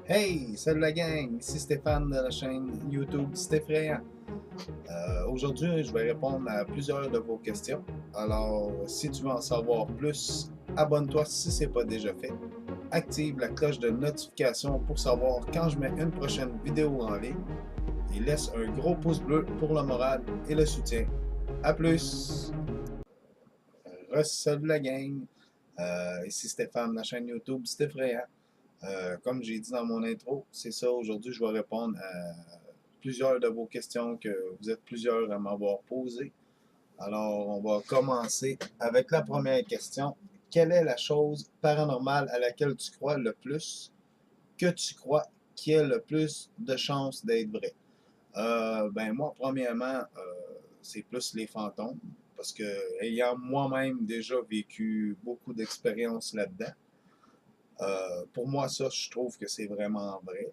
Hey, salut la gang, ici Stéphane de la chaîne YouTube Stéphréant. Aujourd'hui, je vais répondre à plusieurs de vos questions. Alors, si tu veux en savoir plus, abonne-toi si ce n'est pas déjà fait. Active la cloche de notification pour savoir quand je mets une prochaine vidéo en ligne. Et laisse un gros pouce bleu pour le moral et le soutien. A plus! Salut la gang, ici Stéphane de la chaîne YouTube Stéphréant. Comme j'ai dit dans mon intro, c'est ça, aujourd'hui je vais répondre à plusieurs de vos questions que vous êtes plusieurs à m'avoir posées. Alors, on va commencer avec la première question. Quelle est la chose paranormale à laquelle tu crois le plus, que tu crois qui a le plus de chances d'être vrai? Ben moi, premièrement, c'est plus les fantômes, parce que ayant moi-même déjà vécu beaucoup d'expériences là-dedans, pour moi, ça, je trouve que c'est vraiment vrai.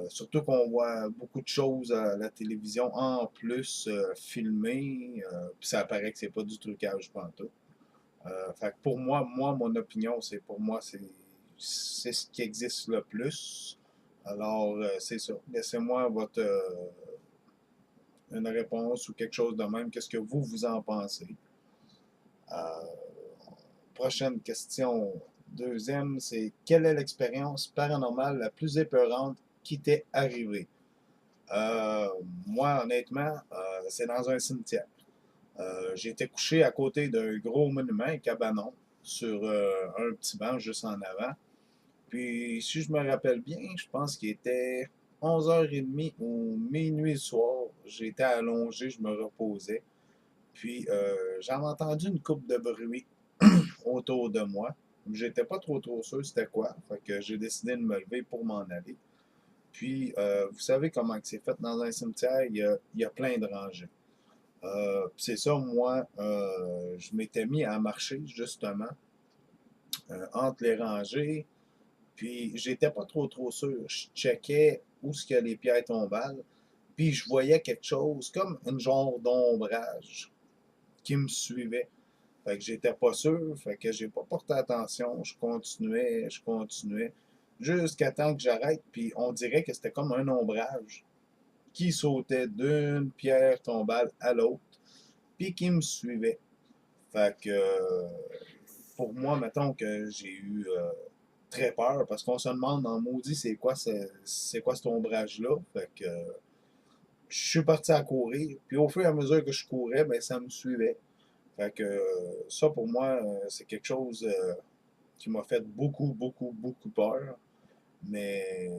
Surtout qu'on voit beaucoup de choses à la télévision en plus filmées, puis ça apparaît que c'est pas du trucage pantoute. Fait que pour moi, mon opinion, c'est pour moi, c'est ce qui existe le plus. Alors, c'est ça. Laissez-moi une réponse ou quelque chose de même. Qu'est-ce que vous en pensez? Euh, Prochaine question. Deuxième, c'est quelle est l'expérience paranormale la plus épeurante qui t'est arrivée? Euh, Moi, honnêtement, c'est dans un cimetière. J'étais couché à côté d'un gros monument, un cabanon, sur un petit banc juste en avant. Puis, si je me rappelle bien, je pense qu'il était 11h30 ou minuit le soir. J'étais allongé, je me reposais. Puis, j'avais entendu une coupe de bruit autour de moi. J'étais pas trop sûr c'était quoi. Fait que j'ai décidé de me lever pour m'en aller. Puis, vous savez comment c'est fait dans un cimetière, il y a plein de rangées. C'est ça, moi, je m'étais mis à marcher justement entre les rangées. Puis, j'étais pas trop sûr. Je checkais où ce que les pierres tombales. Puis, je voyais quelque chose comme une genre d'ombrage qui me suivait. Fait que j'étais pas sûr, fait que j'ai pas porté attention. Je continuais, jusqu'à temps que j'arrête, puis on dirait que c'était comme un ombrage qui sautait d'une pierre tombale à l'autre, puis qui me suivait. Fait que pour moi, mettons que j'ai eu très peur, parce qu'on se demande dans maudit c'est quoi cet ombrage-là. Fait que je suis parti à courir, puis au fur et à mesure que je courais, ben ça me suivait. Fait que ça, pour moi, c'est quelque chose qui m'a fait beaucoup peur. Mais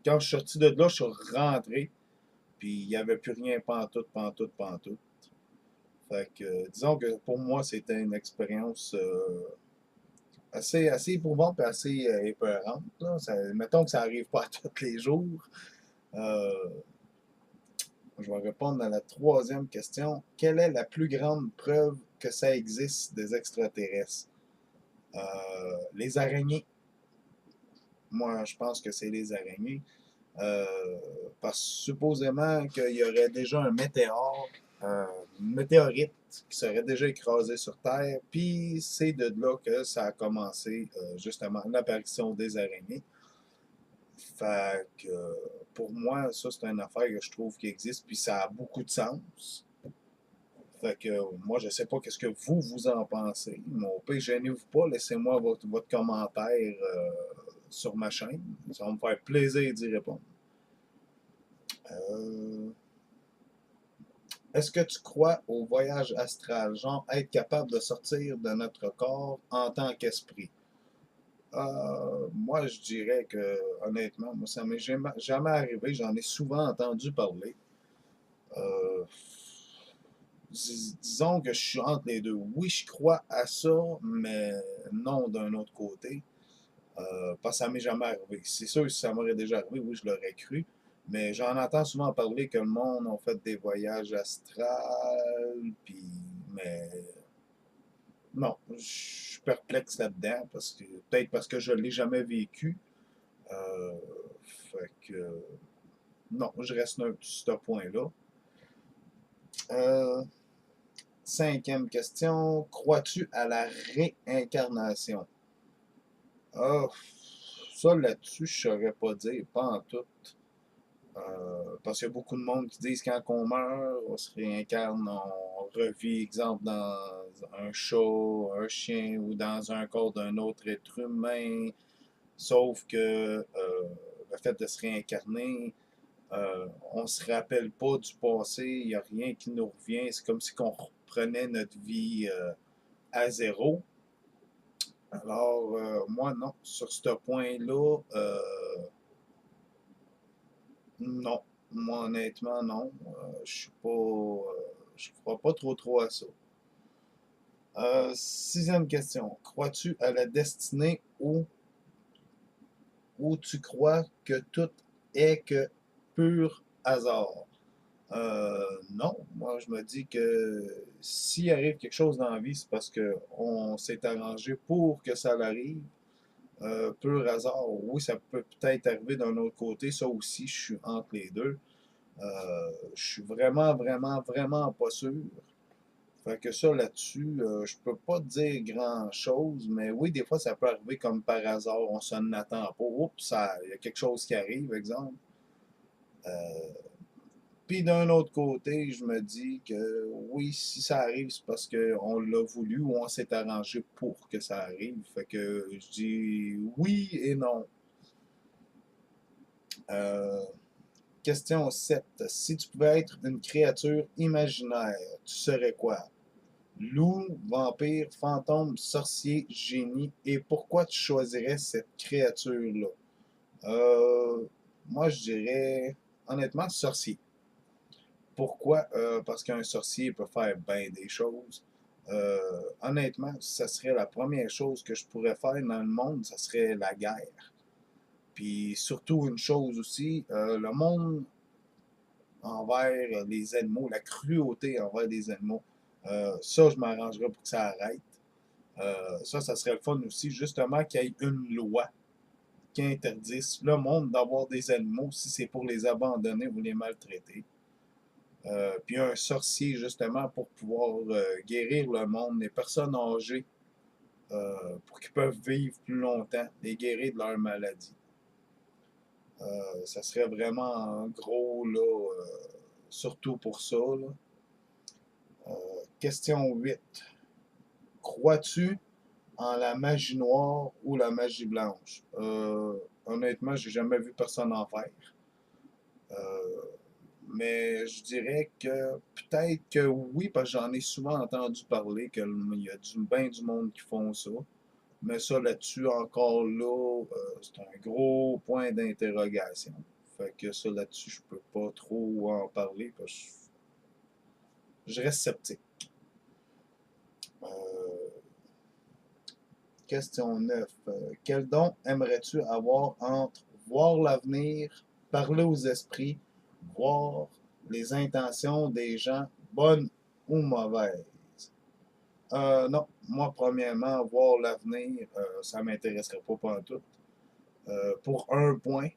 quand je suis sorti de là, je suis rentré, puis il n'y avait plus rien pantoute. Fait que disons que pour moi, c'était une expérience assez éprouvante et assez épeurante. Là. Mettons que ça n'arrive pas à tous les jours. Euh, je vais répondre à la troisième question. Quelle est la plus grande preuve que ça existe des extraterrestres? Les araignées. Moi, je pense que c'est les araignées. Euh, Parce supposément qu'il y aurait déjà un météorite qui serait déjà écrasé sur Terre, puis c'est de là que ça a commencé justement l'apparition des araignées. Fait que pour moi, ça c'est une affaire que je trouve qui existe, puis ça a beaucoup de sens. Fait que moi, je sais pas qu'est-ce que vous en pensez. Mon pire, gênez-vous pas, laissez-moi votre commentaire sur ma chaîne. Ça va me faire plaisir d'y répondre. Euh, Est-ce que tu crois au voyage astral, genre être capable de sortir de notre corps en tant qu'esprit? Moi, je dirais que, honnêtement, moi, ça m'est jamais arrivé. J'en ai souvent entendu parler. Euh, Disons que je suis entre les deux. Oui, je crois à ça, mais non d'un autre côté. Parce que ça m'est jamais arrivé. C'est sûr que si ça m'aurait déjà arrivé, oui, je l'aurais cru. Mais j'en entends souvent parler que le monde a fait des voyages astrales, puis mais non, je suis perplexe là-dedans parce que peut-être parce que je l'ai jamais vécu. Euh, Fait que non, je reste neutre sur ce point-là. Euh, Cinquième question, crois-tu à la réincarnation? Ah, Ça, là-dessus, je ne saurais pas dire, pas en tout. Parce qu'il y a beaucoup de monde qui disent quand on meurt, on se réincarne, on revit, exemple, dans un chat, un chien ou dans un corps d'un autre être humain. Sauf que le fait de se réincarner, on ne se rappelle pas du passé, il n'y a rien qui nous revient. C'est comme si on reprenait notre vie à zéro. Alors, moi, non. Sur ce point-là, non. Moi, honnêtement, non. Je suis pas. Je crois pas trop à ça. Sixième question. Crois-tu à la destinée ou tu crois que tout est que pur hasard? Non. Moi, je me dis que s'il arrive quelque chose dans la vie, c'est parce qu'on s'est arrangé pour que ça arrive. Pur hasard, oui, ça peut peut-être arriver d'un autre côté. Ça aussi, je suis entre les deux. Je suis vraiment pas sûr. Fait que ça, là-dessus, je peux pas te dire grand-chose, mais oui, des fois, ça peut arriver comme par hasard, on s'en attend pas. Oups, il y a quelque chose qui arrive, exemple. Euh, Puis d'un autre côté, je me dis que oui, si ça arrive, c'est parce qu'on l'a voulu ou on s'est arrangé pour que ça arrive. Fait que je dis oui et non. Euh, Question 7. Si tu pouvais être une créature imaginaire, tu serais quoi? Loup, vampire, fantôme, sorcier, génie. Et pourquoi tu choisirais cette créature-là? Euh, Moi, je dirais, honnêtement, sorcier. Pourquoi? Parce qu'un sorcier peut faire bien des choses. Honnêtement, ça serait la première chose que je pourrais faire dans le monde, ça serait la guerre. Puis surtout une chose aussi, le monde envers les animaux, la cruauté envers les animaux. Ça, je m'arrangerais pour que ça arrête. Ça serait le fun aussi, justement, qu'il y ait une loi qui interdise le monde d'avoir des animaux si c'est pour les abandonner ou les maltraiter. Puis un sorcier, justement, pour pouvoir guérir le monde, les personnes âgées, pour qu'ils peuvent vivre plus longtemps, les guérir de leur maladie. Ça serait vraiment en gros, là, surtout pour ça. Là. Question 8. Crois-tu en la magie noire ou la magie blanche? Honnêtement, j'ai jamais vu personne en faire. Euh, mais je dirais que peut-être que oui, parce que j'en ai souvent entendu parler qu'il y a bien du monde qui font ça. Mais ça, là-dessus, encore là, c'est un gros point d'interrogation. Fait que ça, là-dessus, je peux pas trop en parler parce que je reste sceptique. Euh, Question 9. Quel don aimerais-tu avoir entre voir l'avenir, parler aux esprits, voir les intentions des gens, bonnes ou mauvaises? Non, moi, premièrement, voir l'avenir, ça ne m'intéresserait pas en tout. Pour un point,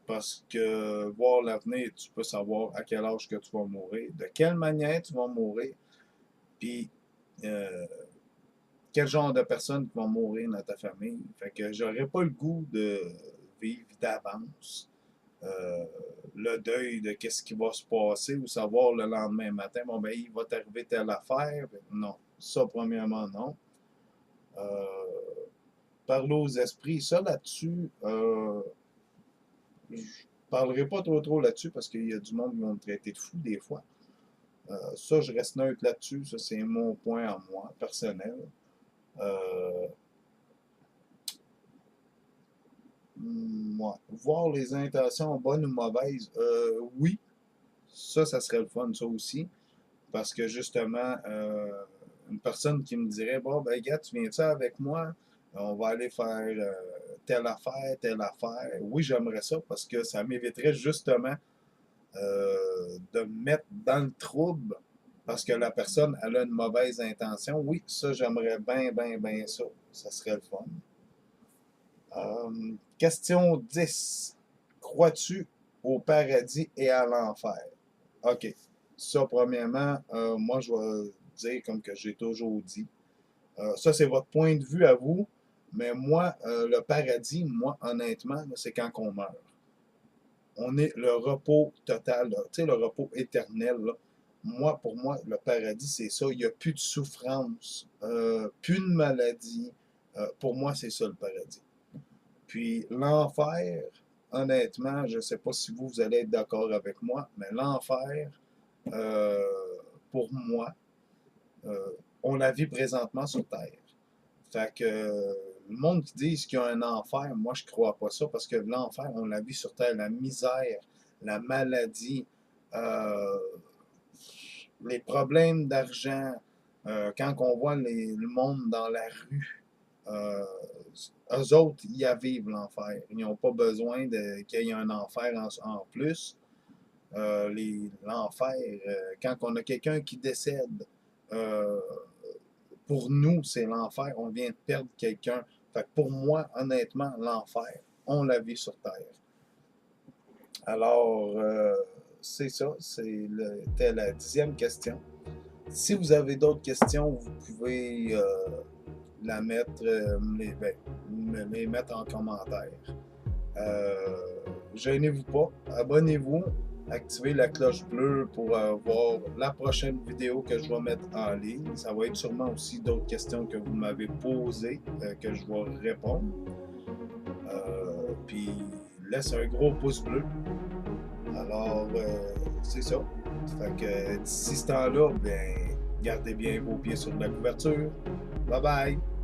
parce que voir l'avenir, tu peux savoir à quel âge que tu vas mourir, de quelle manière tu vas mourir, puis euh, quel genre de personnes qui vont mourir dans ta famille. Fait que j'aurais pas le goût de vivre d'avance euh, le deuil de qu'est-ce qui va se passer ou savoir le lendemain matin, bon ben il va t'arriver telle affaire. Non, ça premièrement non. Euh, Parler aux esprits, ça là-dessus, je parlerai pas trop là-dessus parce qu'il y a du monde qui vont me traiter de fou des fois. Ça, je reste neutre là-dessus. Ça, c'est mon point à moi, personnel. Euh, Ouais. Voir les intentions bonnes ou mauvaises, oui, ça serait le fun, ça aussi. Parce que justement, une personne qui me dirait, bon, ben, gars, tu viens ça avec moi? On va aller faire telle affaire, telle affaire. Oui, j'aimerais ça parce que ça m'éviterait justement de me mettre dans le trouble parce que la personne, elle a une mauvaise intention. Oui, ça, j'aimerais bien ça. Ça serait le fun. Question 10. Crois-tu au paradis et à l'enfer? OK. Ça, premièrement, moi, je vais dire comme que j'ai toujours dit. Ça, c'est votre point de vue à vous. Mais moi, le paradis, moi, honnêtement, là, c'est quand on meurt. On est le repos total, tu sais, le repos éternel, là. Moi, pour moi, le paradis, c'est ça. Il n'y a plus de souffrance, plus de maladie. Pour moi, c'est ça le paradis. Puis l'enfer, honnêtement, je ne sais pas si vous allez être d'accord avec moi, mais l'enfer, euh, pour moi, euh, on la vit présentement sur Terre. Fait que le monde qui dit qu'il y a un enfer, moi je crois pas ça parce que l'enfer, on l'a vu sur Terre, la misère, la maladie, euh, les problèmes d'argent, quand on voit le monde dans la rue, euh, eux autres, ils y vivent l'enfer. Ils n'ont pas besoin qu'il y ait un enfer en plus. L'enfer, quand on a quelqu'un qui décède, euh, pour nous, c'est l'enfer. On vient de perdre quelqu'un. Fait que pour moi, honnêtement, l'enfer, on la vit sur Terre. Alors, c'est ça. C'était la 10e question. Si vous avez d'autres questions, vous pouvez la mettre, me les mettre en commentaire. Euh, Gênez-vous pas, abonnez-vous, activez la cloche bleue pour voir la prochaine vidéo que je vais mettre en ligne. Ça va être sûrement aussi d'autres questions que vous m'avez posées que je vais répondre. Puis laisse un gros pouce bleu. Alors, c'est ça. Fait que d'ici ce temps-là, ben, gardez bien vos pieds sur la couverture. Bye bye!